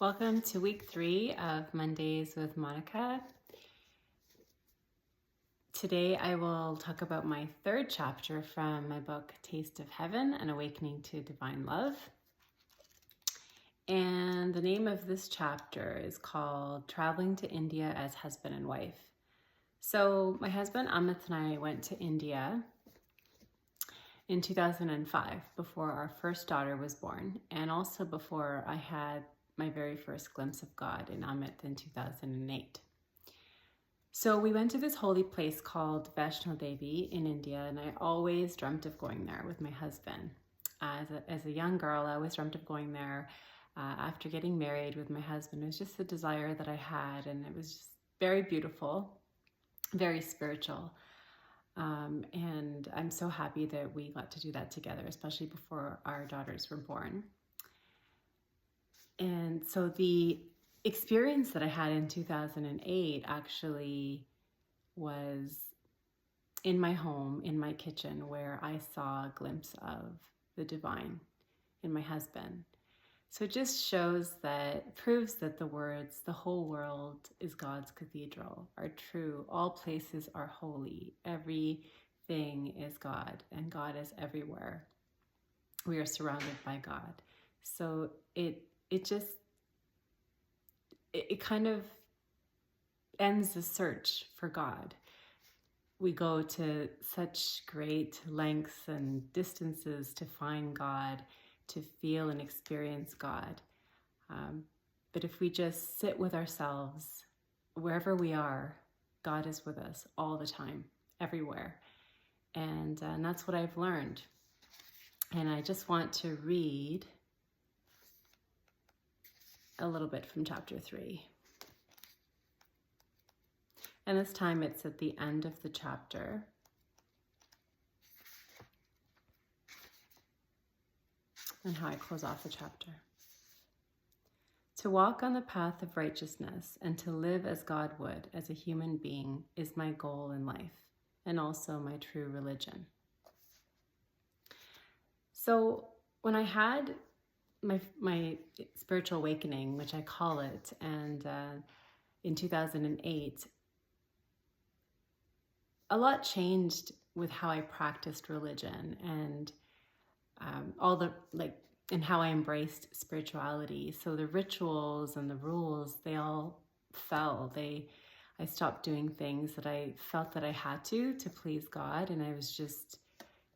Welcome to week 3 of Mondays with Monica. Today I will talk about my third chapter from my book, Taste of Heaven, An Awakening to Divine Love. And the name of this chapter is called Traveling to India as Husband and Wife. So my husband Amit and I went to India in 2005, before our first daughter was born, and also before I had my very first glimpse of God in Amit in 2008. So we went to this holy place called Vaishno Devi in India, and I always dreamt of going there with my husband. As a young girl, I always dreamt of going there. After getting married with my husband, it was just a desire that I had, and it was just very beautiful, very spiritual. And I'm so happy that we got to do that together, especially before our daughters were born. And so the experience that I had in 2008 actually was in my home, in my kitchen, where I saw a glimpse of the divine in my husband. So it just proves that the words, the whole world is God's cathedral, are true. All places are holy. Everything is God, and God is everywhere. We are surrounded by God. So it kind of ends the search for God. We go to such great lengths and distances to find God, to feel and experience God. But if we just sit with ourselves, wherever we are, God is with us all the time, everywhere. And that's what I've learned. And I just want to read a little bit from chapter 3. And this time it's at the end of the chapter. And how I close off the chapter. To walk on the path of righteousness and to live as God would as a human being is my goal in life, and also my true religion. So when I had my spiritual awakening, which I call it, and in 2008, a lot changed with how I practiced religion and and how I embraced spirituality. So the rituals and the rules, they all fell. I stopped doing things that I felt that I had to please God, and I was just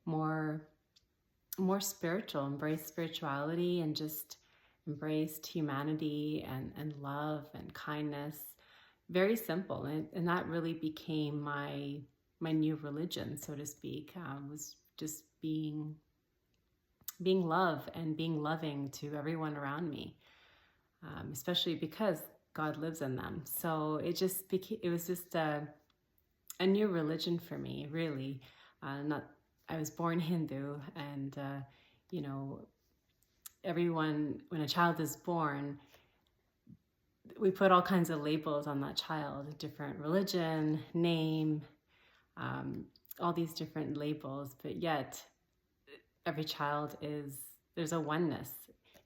more spiritual, embraced spirituality, and just embraced humanity and love and kindness. Very simple, and that really became my new religion, so to speak. Was just being love and being loving to everyone around me, especially because God lives in them. So it was just a new religion for me, really. I was born Hindu, and everyone, when a child is born, we put all kinds of labels on that child, different religion, name, all these different labels, but yet every child there's a oneness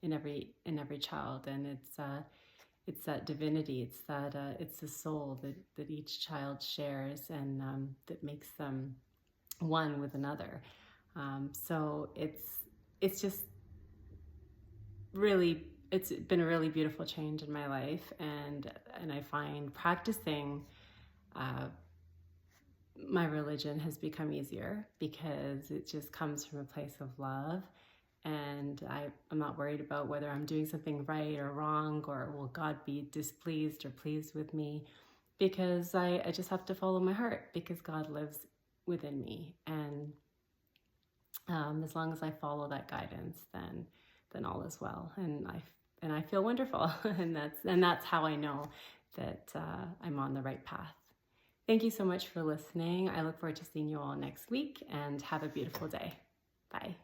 in every child, and it's that divinity, it's the soul that each child shares, and that makes them one with another. So it's just really, it's been a really beautiful change in my life, and I find practicing my religion has become easier because it just comes from a place of love, and I'm not worried about whether I'm doing something right or wrong, or will God be displeased or pleased with me, because I just have to follow my heart, because God lives within me, and as long as I follow that guidance, then all is well, and I feel wonderful, and that's how I know that I'm on the right path. Thank you so much for listening. I look forward to seeing you all next week, and have a beautiful day. Bye.